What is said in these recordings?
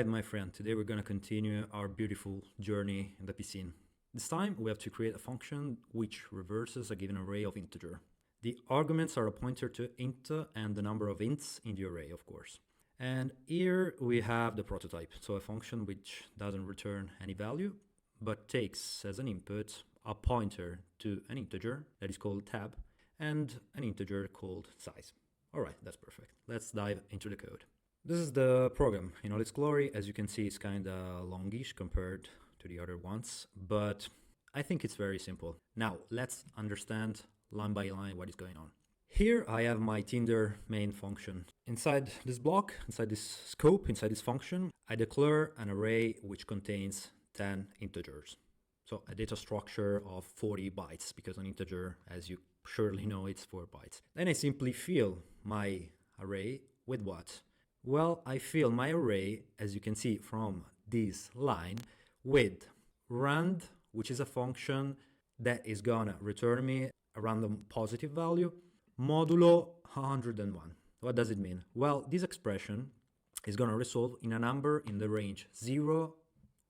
Alright, my friend, today we're going to continue our beautiful journey in the piscine. This time we have to create a function which reverses a given array of integer. The arguments are a pointer to int and the number of ints in the array, of course. And here we have the prototype, so a function which doesn't return any value, but takes as an input a pointer to an integer that is called tab and an integer called size. Alright, that's perfect. Let's dive into the code. This is the program in all its glory. As you can see, it's kind of longish compared to the other ones, but I think it's very simple. Now, let's understand line by line what is going on. Here I have my Tinder main function. Inside this block, inside this scope, inside this function, I declare an array which contains 10 integers. So a data structure of 40 bytes, because an integer, as you surely know, it's 4 bytes. Then I simply fill my array with what? Well, I fill my array, as you can see from this line, with rand, which is a function that is gonna return me a random positive value, modulo 101. What does it mean? Well, this expression is gonna result in a number in the range 0,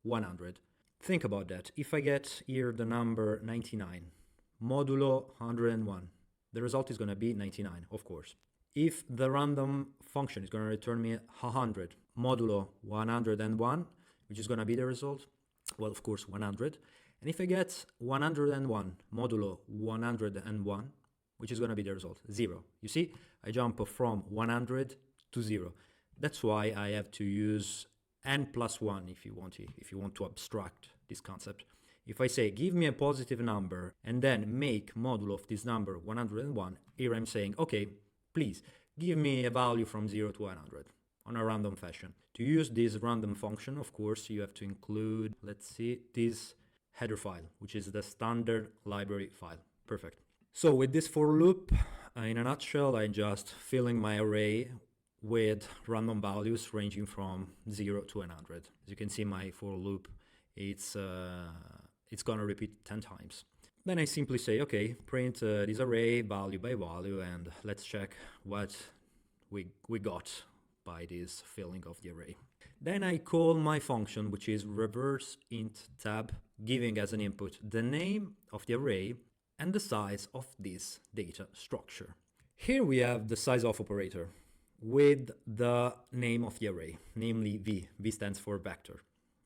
100. Think about that. If I get here the number 99, modulo 101, the result is gonna be 99, of course. If the random function is going to return me 100 modulo 101, which is going to be the result, well, of course, 100. And if I get 101 modulo 101, which is going to be the result, 0. You see, I jump from 100 to 0. That's why I have to use n plus 1 if you want to abstract this concept. If I say, give me a positive number and then make modulo of this number 101, here I'm saying, okay, please give me a value from 0 to 100 on a random fashion. To use this random function, of course, you have to include, let's see, this header file, which is the standard library file. Perfect. So with this for loop, in a nutshell, I'm just filling my array with random values ranging from 0 to 100. As you can see, my for loop, it's gonna repeat 10 times. Then I simply say, okay, print this array value by value, and let's check what we got by this filling of the array. Then I call my function, which is reverse int tab, giving as an input the name of the array and the size of this data structure. Here we have the size of operator with the name of the array, namely v. V stands for vector.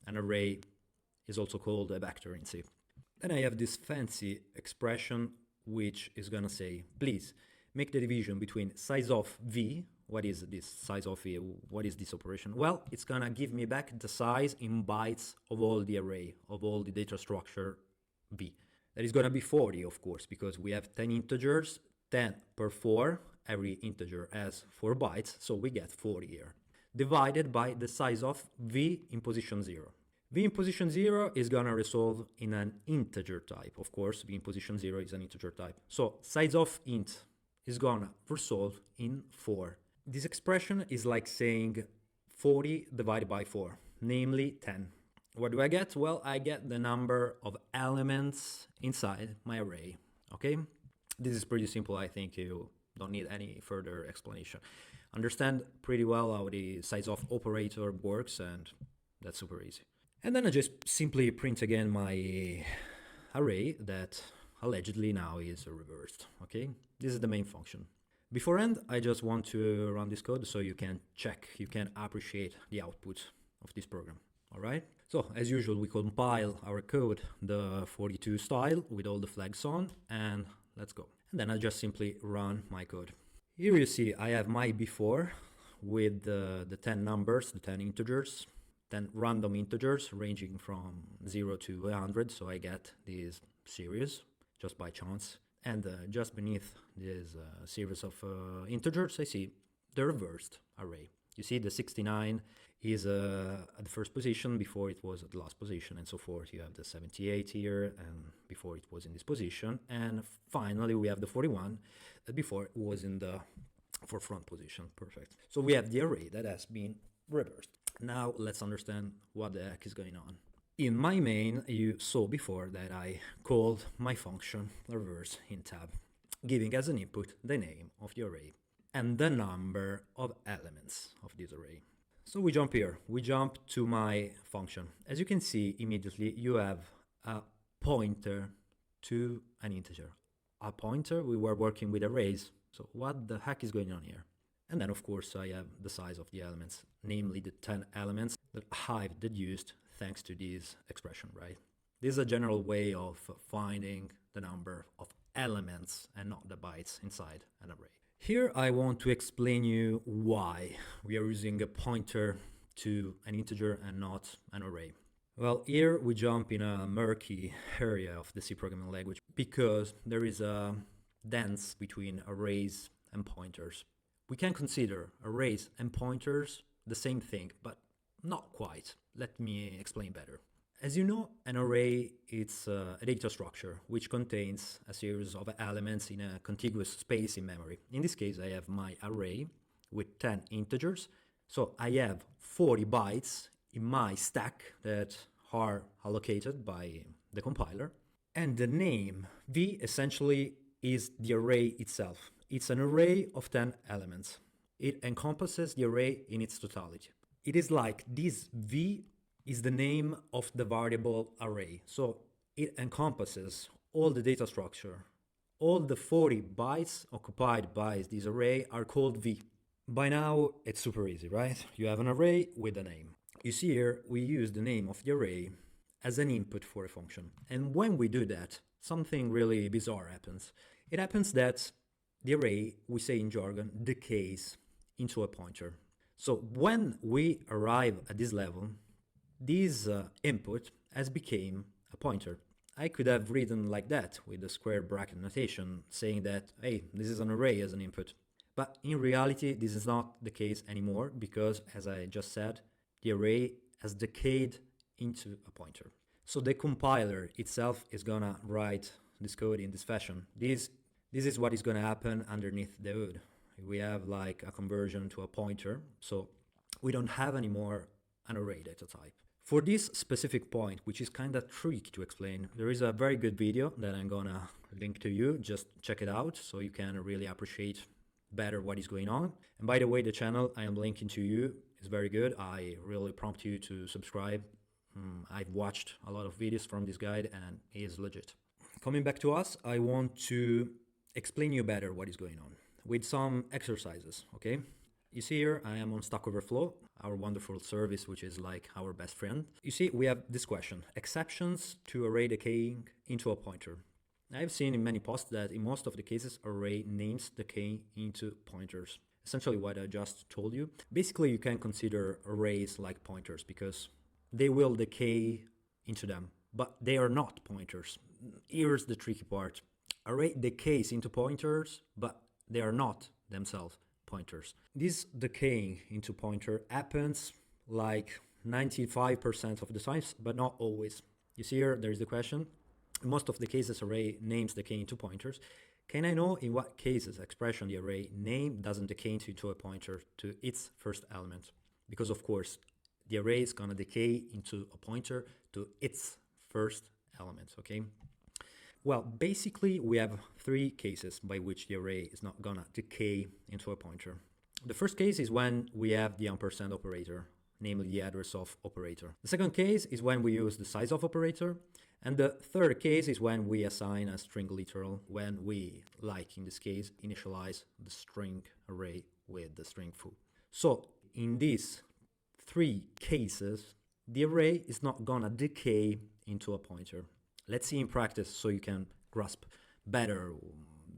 An array is also called a vector in C. Then I have this fancy expression which is gonna say, please make the division between size of v. What is this size of v? What is this operation? Well, it's gonna give me back the size in bytes of all the array, of all the data structure v. That is gonna be 40, of course, because we have 10 integers, 10 per 4, every integer has 4 bytes, so we get 40 here, divided by the size of v in position 0. V in position 0 is gonna resolve in an integer type. Of course, V in position 0 is an integer type. So size of int is gonna resolve in 4. This expression is like saying 40 divided by 4, namely 10. What do I get? Well, I get the number of elements inside my array, okay? This is pretty simple. I think you don't need any further explanation. Understand pretty well how the size of operator works, and that's super easy. And then I just simply print again my array that allegedly now is reversed, okay? This is the main function. Beforehand, I just want to run this code so you can check, you can appreciate the output of this program, all right? So, as usual, we compile our code, the 42 style, with all the flags on, and let's go. And then I just simply run my code. Here you see I have my before with the 10 numbers, the 10 integers, 10 random integers ranging from 0 to 100, so I get this series just by chance. And just beneath this series of integers, I see the reversed array. You see the 69 is at the first position before it was at the last position, and so forth. You have the 78 here, and before it was in this position. And finally, we have the 41 that before it was in the forefront position. Perfect. So we have the array that has been reversed. Now let's understand what the heck is going on. In my main, you saw before that I called my function reverse int tab, giving as an input the name of the array and the number of elements of this array. So we jump here, we jump to my function. As you can see immediately, you have a pointer to an integer. A pointer, we were working with arrays, so what the heck is going on here? And then of course I have the size of the elements, namely the 10 elements that I've deduced thanks to this expression, right? This is a general way of finding the number of elements and not the bytes inside an array. Here I want to explain you why we are using a pointer to an integer and not an array. Well, here we jump in a murky area of the C programming language because there is a dance between arrays and pointers. We can consider arrays and pointers the same thing, but not quite. Let me explain better. As you know, an array is a data structure which contains a series of elements in a contiguous space in memory. In this case, I have my array with 10 integers. So I have 40 bytes in my stack that are allocated by the compiler. And the name V essentially is the array itself. It's an array of 10 elements. It encompasses the array in its totality. It is like this V is the name of the variable array. So it encompasses all the data structure. All the 40 bytes occupied by this array are called V. By now, it's super easy, right? You have an array with a name. You see here, we use the name of the array as an input for a function. And when we do that, something really bizarre happens. It happens that the array, we say in jargon, decays into a pointer. So when we arrive at this level, this input has become a pointer. I could have written like that with the square bracket notation saying that, hey, this is an array as an input. But in reality, this is not the case anymore because, as I just said, the array has decayed into a pointer. So the compiler itself is gonna write this code in this fashion. This is what is gonna happen underneath the hood. We have like a conversion to a pointer, so we don't have anymore an array data type. For this specific point, which is kind of tricky to explain, there is a very good video that I'm gonna link to you. Just check it out so you can really appreciate better what is going on. And by the way, the channel I am linking to you is very good. I really prompt you to subscribe. I've watched a lot of videos from this guy and he is legit. Coming back to us, I want to explain you better what is going on with some exercises, okay? You see here, I am on Stack Overflow, our wonderful service, which is like our best friend. You see, we have this question, exceptions to array decaying into a pointer. I've seen in many posts that in most of the cases, array names decay into pointers. Essentially what I just told you. Basically, you can consider arrays like pointers because they will decay into them, but they are not pointers. Here's the tricky part. Array decays into pointers, but they are not themselves pointers. This decaying into pointer happens like 95% of the times, but not always. You see here, there's the question. In most of the cases, array names decay into pointers. Can I know in what cases expression the array name doesn't decay into a pointer to its first element? Because of course, the array is gonna decay into a pointer to its first element, okay? Well, basically, we have three cases by which the array is not gonna decay into a pointer. The first case is when we have the ampersand operator, namely the address of operator. The second case is when we use the size of operator. And the third case is when we assign a string literal, when we, like in this case, initialize the string array with the string foo. So in these three cases, the array is not gonna decay into a pointer. Let's see in practice so you can grasp better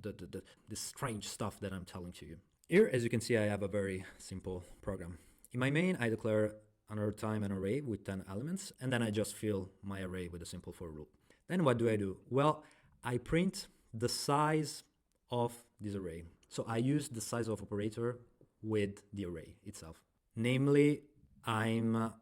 the strange stuff that I'm telling to you. Here, as you can see, I have a very simple program. In my main, I declare another time an array with 10 elements, and then I just fill my array with a simple for loop. Then what do? Well, I print the size of this array. So I use the size of operator with the array itself. Namely, I'm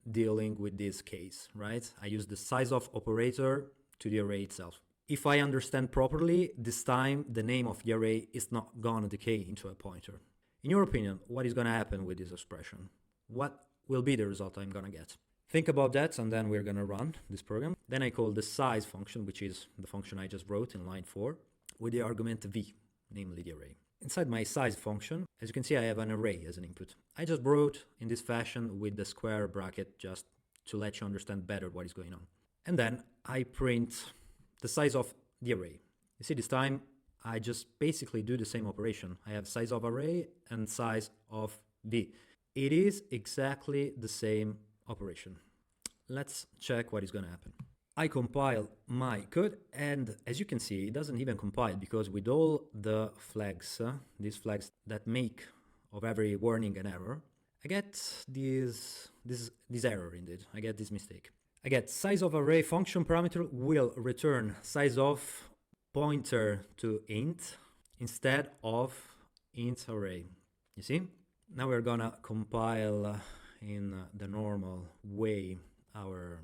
dealing with this case, right? I use the size of operator to the array itself. If I understand properly, this time the name of the array is not gonna decay into a pointer. In your opinion, what is gonna happen with this expression? What will be the result I'm gonna get? Think about that, and then we're gonna run this program. Then I call the size function, which is the function I just wrote in line 4, with the argument v, namely the array. Inside my size function, as you can see, I have an array as an input. I just wrote in this fashion with the square bracket just to let you understand better what is going on. And then I print the size of the array. You see, this time I just basically do the same operation. I have size of array and size of v. It is exactly the same operation. Let's check what is going to happen. I compile my code, and as you can see, it doesn't even compile, because with all the flags, these flags that make of every warning an error, I get this error indeed. I get this mistake. I get size of array function parameter will return size of pointer to int instead of int array. You see? Now we're gonna compile in the normal way our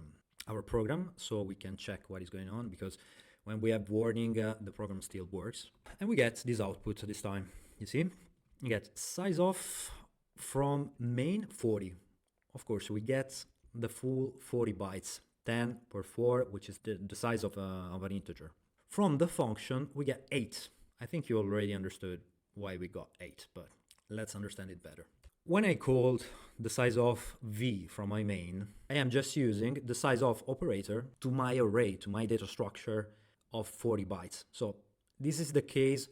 program, so we can check what is going on, because when we have warning, the program still works. And we get this output this time. You see? You get size of from main 40. Of course, we get the full 40 bytes, 10 per 4, which is the size of an integer. From the function, we get 8. I think you already understood why we got 8, but let's understand it better. When I called the size of v from my main, I am just using the size of operator to my array, to my data structure of 40 bytes. So this is the case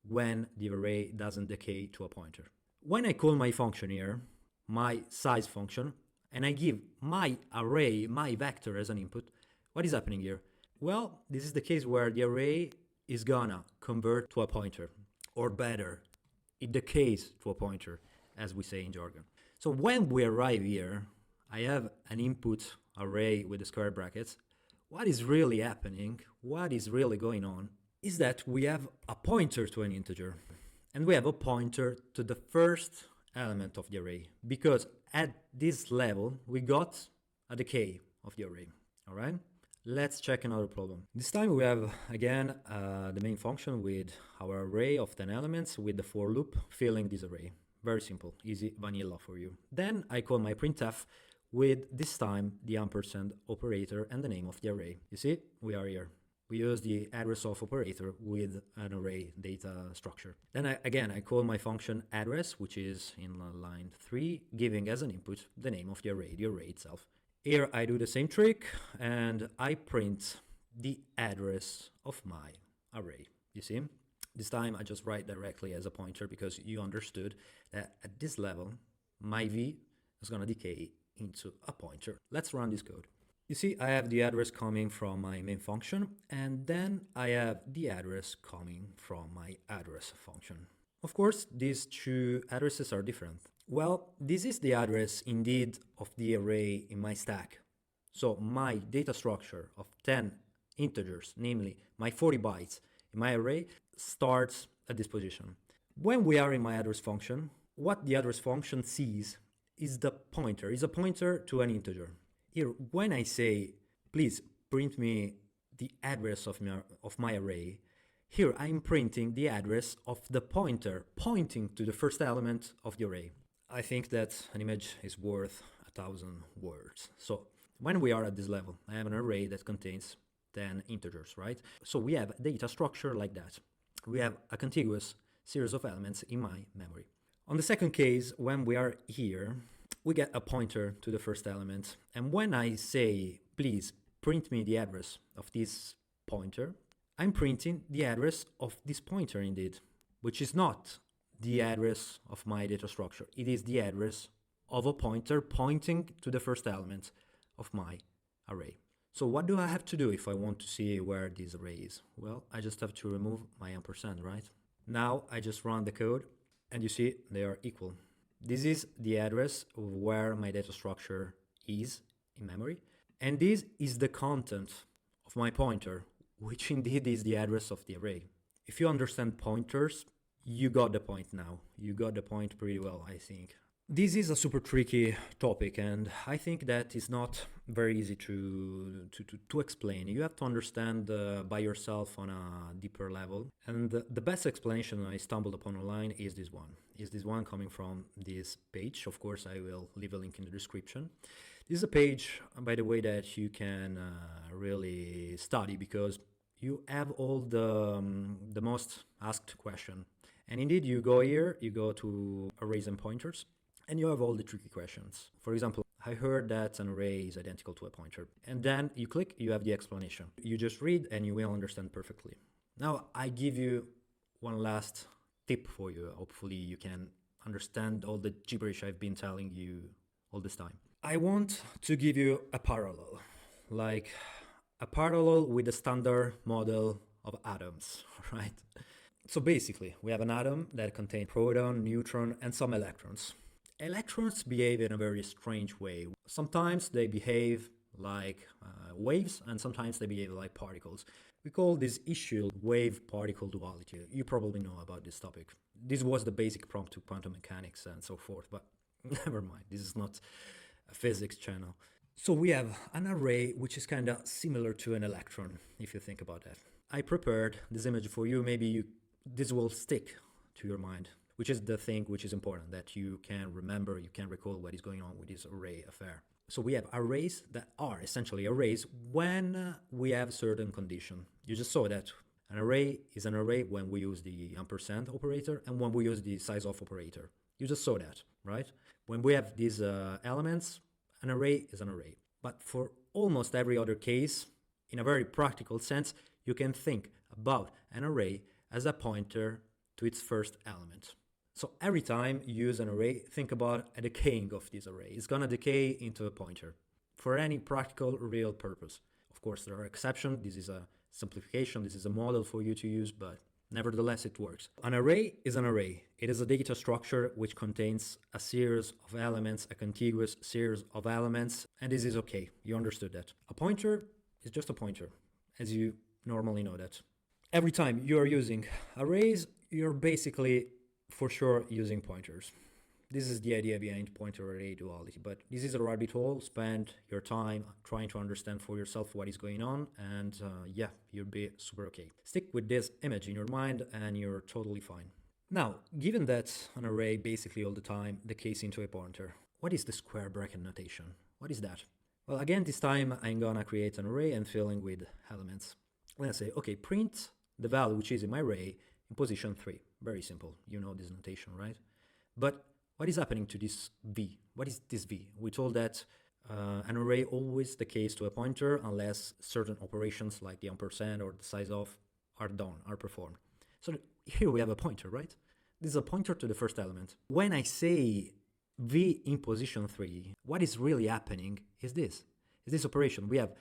when the array doesn't decay to a pointer. When I call my function here, my size function, and I give my array, my vector as an input, what is happening here? Well, this is the case where the array is gonna convert to a pointer, or better, it decays to a pointer, as we say in jargon. So when we arrive here, I have an input array with the square brackets. What is really happening, what is really going on, is that we have a pointer to an integer, and we have a pointer to the first element of the array, because at this level, we got a decay of the array, all right? Let's check another problem. This time we have, again, the main function with our array of 10 elements with the for loop filling this array. Very simple, easy, vanilla for you. Then I call my printf with, this time, the ampersand operator and the name of the array. You see, we are here. We use the address of operator with an array data structure. Then I call my function address, which is in line 3, giving as an input the name of the array itself. Here I do the same trick, and I print the address of my array. You see? This time I just write directly as a pointer, because you understood that at this level, my v is going to decay into a pointer. Let's run this code. You see, I have the address coming from my main function, and then I have the address coming from my address function. Of course, these two addresses are different. Well, this is the address indeed of the array in my stack. So my data structure of 10 integers, namely my 40 bytes in my array, starts at this position. When we are in my address function, what the address function sees is a pointer to an integer. Here, when I say, please print me the address of my array, here I'm printing the address of the pointer pointing to the first element of the array. I think that an image is worth 1,000 words. So when we are at this level, I have an array that contains 10 integers, right? So we have a data structure like that. We have a contiguous series of elements in my memory. On the second case, when we are here, we get a pointer to the first element. And when I say, please print me the address of this pointer, I'm printing the address of this pointer indeed, which is not the address of my data structure. It is the address of a pointer pointing to the first element of my array. So what do I have to do if I want to see where this array is? Well, I just have to remove my ampersand, right? Now I just run the code, and you see they are equal. This is the address of where my data structure is in memory, and this is the content of my pointer, which indeed is the address of the array. If you understand pointers, you got the point now. You got the point pretty well, I think. This is a super tricky topic, and I think that it's not very easy to explain. You have to understand by yourself on a deeper level. And the best explanation I stumbled upon online is this one coming from this page. Of course, I will leave a link in the description. This is a page, by the way, that you can really study, because you have all the most asked question. And indeed, you go here, you go to arrays and pointers, and you have all the tricky questions. For example, I heard that an array is identical to a pointer. And then you click, you have the explanation. You just read and you will understand perfectly. Now, I give you one last tip for you. Hopefully you can understand all the gibberish I've been telling you all this time. I want to give you a parallel, like a parallel with the standard model of atoms, right? So basically, we have an atom that contains proton, neutron, and some electrons. Electrons behave in a very strange way. Sometimes they behave like waves, and sometimes they behave like particles. We call this issue wave-particle duality. You probably know about this topic. This was the basic prompt to quantum mechanics and so forth, but never mind, this is not a physics channel. So we have an array which is kind of similar to an electron, if you think about that. I prepared this image for you. Maybe this will stick to your mind, which is the thing which is important, that you can remember, you can recall what is going on with this array affair. So we have arrays that are essentially arrays when we have certain condition. You just saw that an array is an array when we use the ampersand operator and when we use the size of operator. You just saw that, right? When we have these elements, an array is an array. But for almost every other case, in a very practical sense, you can think about an array as a pointer to its first element. So every time you use an array, think about a decaying of this array. It's gonna decay into a pointer for any practical, real purpose. Of course, there are exceptions. This is a simplification. This is a model for you to use, but nevertheless, it works. An array is an array. It is a data structure which contains a series of elements, a contiguous series of elements, and this is okay. You understood that. A pointer is just a pointer, as you normally know that. Every time you are using arrays, you're basically for sure using pointers. This is the idea behind pointer array duality, but this is a rabbit hole. Spend your time trying to understand for yourself what is going on, and yeah, you'll be super okay. Stick with this image in your mind and you're totally fine. Now, given that an array basically all the time decays into a pointer, what is the square bracket notation? What is that? Well, again, this time I'm gonna create an array and fill in with elements. Let's say, okay, print the value which is in my array in position 3. Very simple. You know this notation, right? But what is happening to this v? What is this v? We told that an array always decays to a pointer unless certain operations like the ampersand or the size of are done, are performed. So here we have a pointer, right? This is a pointer to the first element. When I say v in position 3, what is really happening is this operation. We have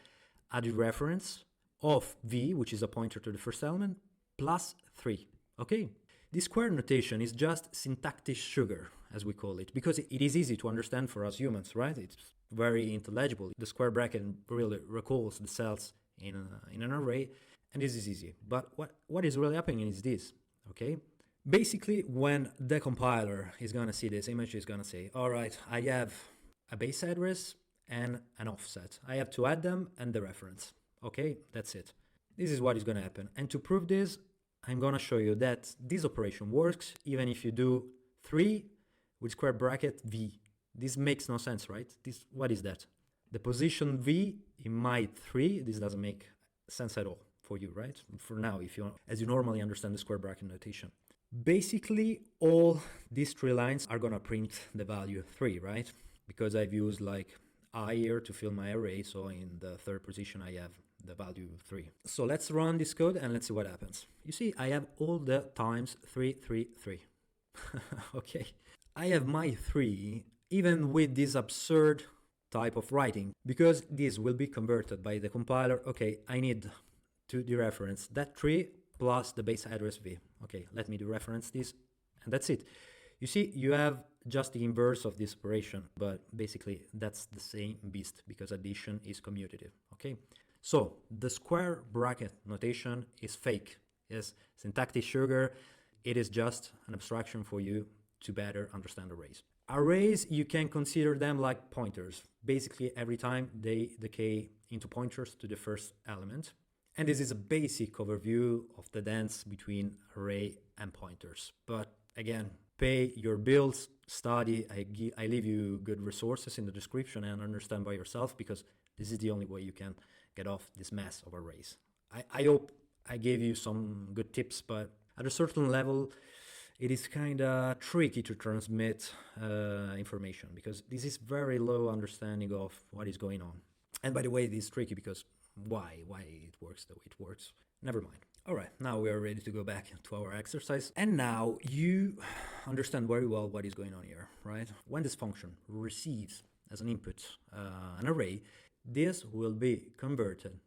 a dereference of v, which is a pointer to the first element, plus 3, okay? This square notation is just syntactic sugar, as we call it, because it is easy to understand for us humans, right? It's very intelligible. The square bracket really recalls the cells in an array, and this is easy. But what is really happening is this, okay? Basically, when the compiler is gonna see this image, is gonna say, all right, I have a base address and an offset. I have to add them and the reference, okay? That's it. This is what is gonna happen. And to prove this, I'm gonna show you that this operation works even if you do 3 with square bracket v. This makes no sense, right? What is that? The position v in my 3, this doesn't make sense at all for you, right? For now, as you normally understand the square bracket notation. Basically, all these 3 lines are gonna print the value 3, right? Because I've used like I here to fill my array, so in the third position I have the value 3. So let's run this code and let's see what happens. You see, I have all the times 3, 3, 3. Okay. I have my 3 even with this absurd type of writing, because this will be converted by the compiler. Okay, I need to dereference that 3 plus the base address v. Okay, let me dereference this, and that's it. You see, you have just the inverse of this operation, but basically that's the same beast because addition is commutative, okay? So the square bracket notation is fake, is syntactic sugar. It is just an abstraction for you to better understand arrays. Arrays, you can consider them like pointers. Basically, every time they decay into pointers to the first element. And this is a basic overview of the dance between array and pointers. But again, pay your bills, study. I leave you good resources in the description and understand by yourself, because this is the only way you can get off this mess of arrays. I hope I gave you some good tips, but at a certain level, it is kind of tricky to transmit information because this is very low understanding of what is going on. And by the way, it is tricky because why it works the way it works. Never mind. All right, now we are ready to go back to our exercise. And now you understand very well what is going on here, right? When this function receives as an input an array, this will be converted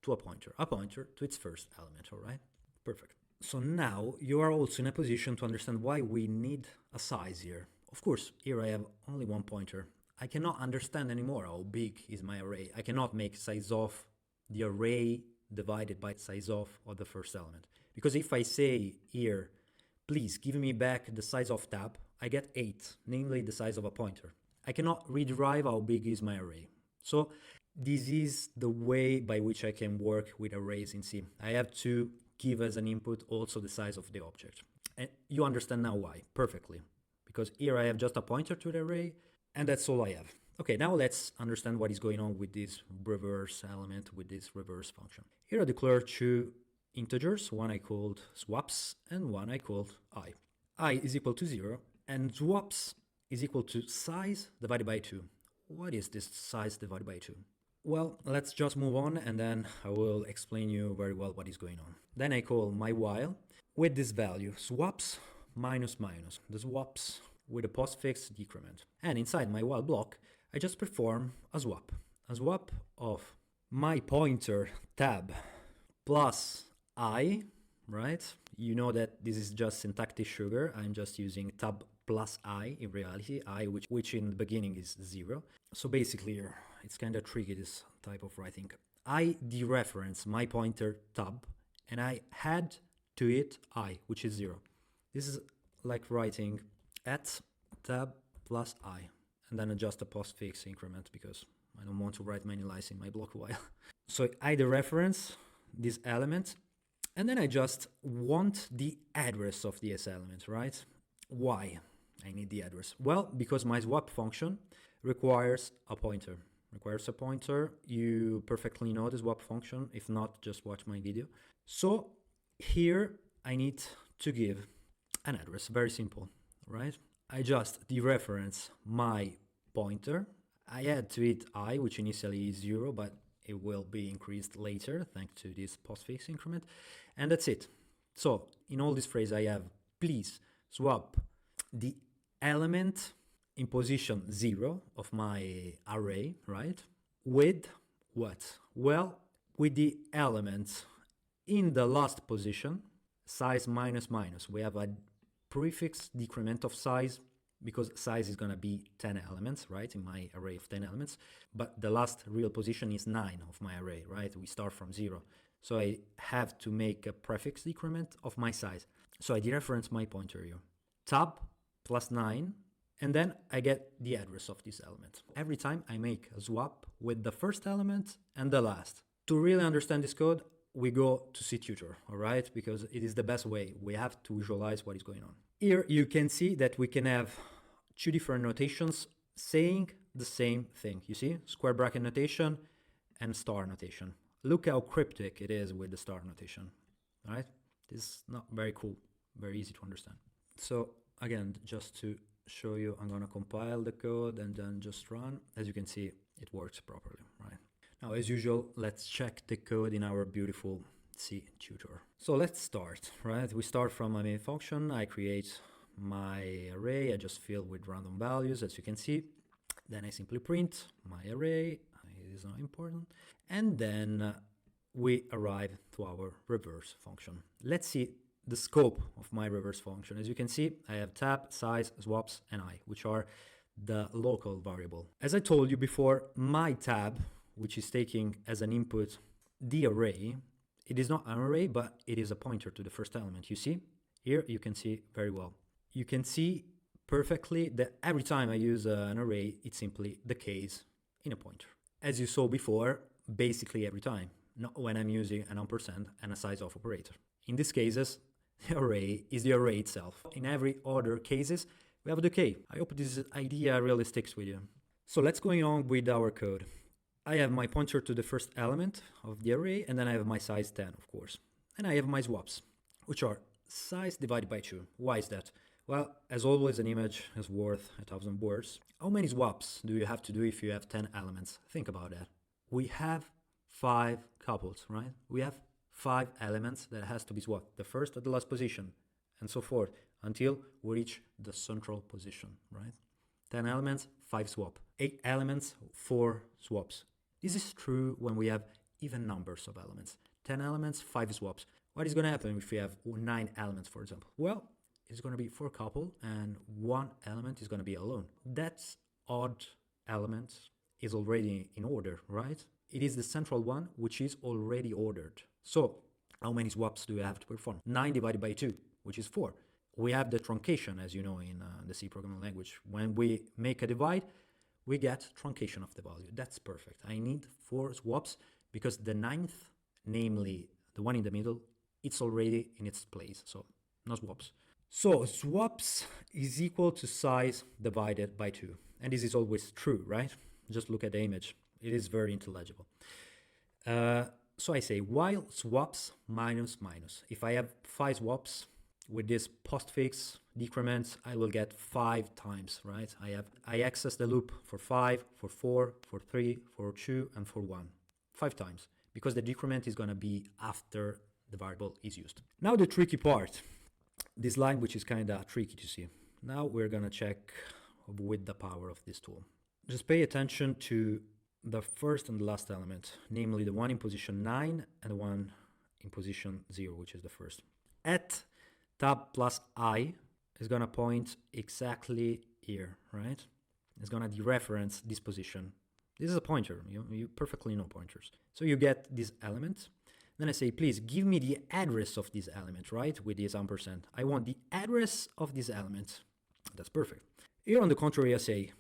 to a pointer to its first element, all right? Perfect. So now you are also in a position to understand why we need a size here. Of course, here I have only one pointer. I cannot understand anymore how big is my array. I cannot make size of the array divided by size of the first element. Because if I say here, please give me back the size of tab, I get 8, namely the size of a pointer. I cannot rederive how big is my array. So this is the way by which I can work with arrays in C. I have to give as an input also the size of the object. And you understand now why, perfectly. Because here I have just a pointer to the array, and that's all I have. Okay, now let's understand what is going on with this reverse element, with this reverse function. Here I declare two integers, one I called swaps and one I called I. I is equal to 0 and swaps is equal to size divided by 2. What is this size divided by 2? Well, let's just move on and then I will explain you very well what is going on. Then I call my while with this value, swaps minus minus, the swaps with a postfix decrement. And inside my while block, I just perform a swap of my pointer tab plus I, right? You know that this is just syntactic sugar. I'm just using tab plus I in reality, I which in the beginning is 0. So basically it's kind of tricky, this type of writing. I dereference my pointer tab and I add to it I, which is 0. This is like writing at tab plus I and then adjust a postfix increment because I don't want to write many lines in my block while. So I dereference this element and then I just want the address of this element, right? Why I need the address? Well, because my swap function requires a pointer. You perfectly know the swap function. If not, just watch my video. So here I need to give an address. Very simple, right? I just dereference my pointer. I add to it I, which initially is 0, but it will be increased later thanks to this postfix increment. And that's it. So in all this phrase, I have please swap the element in position 0 of my array, right? With what? Well, with the element in the last position, size minus minus. We have a prefix decrement of size because size is going to be 10 elements, right, in my array of 10 elements. But the last real position is 9 of my array, right? We start from 0. So I have to make a prefix decrement of my size. So I dereference my pointer here. Tab plus 9, and then I get the address of this element. Every time I make a swap with the first element and the last. To really understand this code, we go to CTutor, all right? Because it is the best way. We have to visualize what is going on. Here you can see that we can have two different notations saying the same thing. You see, square bracket notation and star notation. Look how cryptic it is with the star notation, right? This is not very cool, very easy to understand. So again, just to show you, I'm gonna compile the code and then just run. As you can see, it works properly, right? Now, as usual, let's check the code in our beautiful C tutor. So let's start, right? We start from my main function. I create my array. I just fill with random values, as you can see. Then I simply print my array. It is not important. And then we arrive to our reverse function. Let's see the scope of my reverse function. As you can see, I have tab, size, swaps, and I, which are the local variable. As I told you before, my tab, which is taking as an input the array, it is not an array, but it is a pointer to the first element. You see? Here you can see very well. You can see perfectly that every time I use an array, it simply decays in a pointer. As you saw before, basically every time, not when I'm using an ampersand and a size of operator. In these cases, the array is the array itself. In every other cases, we have a decay. I hope this idea really sticks with you. So let's go on with our code. I have my pointer to the first element of the array, and then I have my size 10, of course. And I have my swaps, which are size divided by 2. Why is that? Well, as always, an image is worth 1,000 words. How many swaps do you have to do if you have 10 elements? Think about that. We have 5 couples, right? We have 5 elements that has to be swapped, the first at the last position, and so forth, until we reach the central position, right? 10 elements, 5 swap. 8 elements, 4 swaps. This is true when we have even numbers of elements. 10 elements, 5 swaps. What is going to happen if we have 9 elements, for example? Well, it's going to be 4 couple and 1 element is going to be alone. That odd element is already in order, right? It is the central one which is already ordered. So how many swaps do we have to perform? 9 divided by 2, which is 4. We have the truncation, as you know, in the C programming language. When we make a divide, we get truncation of the value. That's perfect. I need 4 swaps because the 9th, namely the one in the middle, it's already in its place. So no swaps. So swaps is equal to size divided by 2. And this is always true, right? Just look at the image. It is very intelligible. So I say while swaps minus minus. If I have 5 swaps with this postfix decrement, I will get 5 times, right? I access the loop for 5, for 4, for 3, for 2, and for 1. 5 times, because the decrement is going to be after the variable is used. Now the tricky part, this line which is kind of tricky to see. Now we're going to check with the power of this tool. Just pay attention to the first and the last element, namely the one in position 9 and the one in position 0, which is the first. At tab plus I is going to point exactly here, right? It's going to dereference this position. This is a pointer. You perfectly know pointers. So you get this element. Then I say, please give me the address of this element, right? With this ampersand. I want the address of this element. That's perfect. Here on the contrary, I say,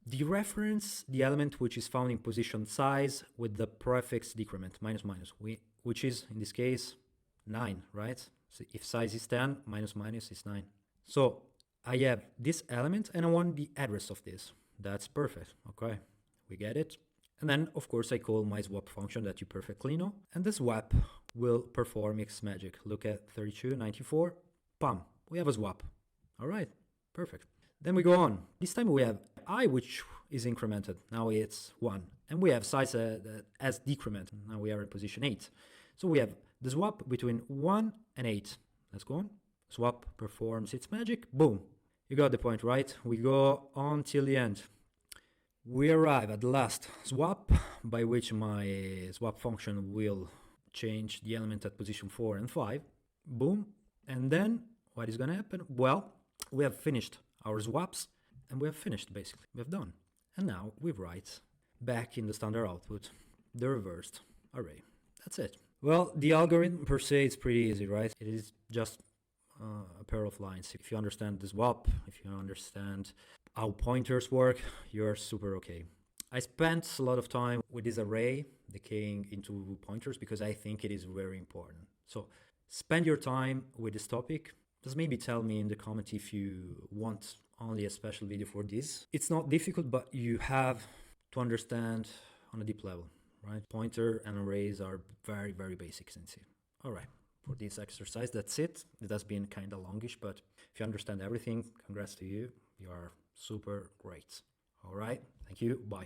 dereference the element which is found in position size with the prefix decrement, minus minus, which is, in this case, 9, right? So if size is 10, minus minus is 9. So I have this element and I want the address of this. That's perfect. Okay, we get it. And then, of course, I call my swap function that you perfectly know. And the swap will perform its magic. Look at 3294. Pam, we have a swap. All right, perfect. Then we go on. This time we have I, which is incremented. Now it's 1. And we have size as decrement. Now we are in position 8. So we have the swap between 1 and 8. Let's go on. Swap performs its magic. Boom. You got the point, right? We go on till the end. We arrive at the last swap, by which my swap function will change the element at position 4 and 5. Boom. And then what is going to happen? Well, we have finished our swaps and we have finished, basically. We have done. And now we write back in the standard output the reversed array. That's it. Well, the algorithm per se is pretty easy, right? It is just a pair of lines. If you understand the swap, if you understand how pointers work, you're super okay. I spent a lot of time with this array decaying into pointers because I think it is very important. So spend your time with this topic. Just maybe tell me in the comment if you want only a special video for this. It's not difficult, but you have to understand on a deep level, right? Pointer and arrays are very, very basic in C. All right, for this exercise, that's it. It has been kind of longish, but if you understand everything, congrats to you. You are super great. All right, thank you. Bye.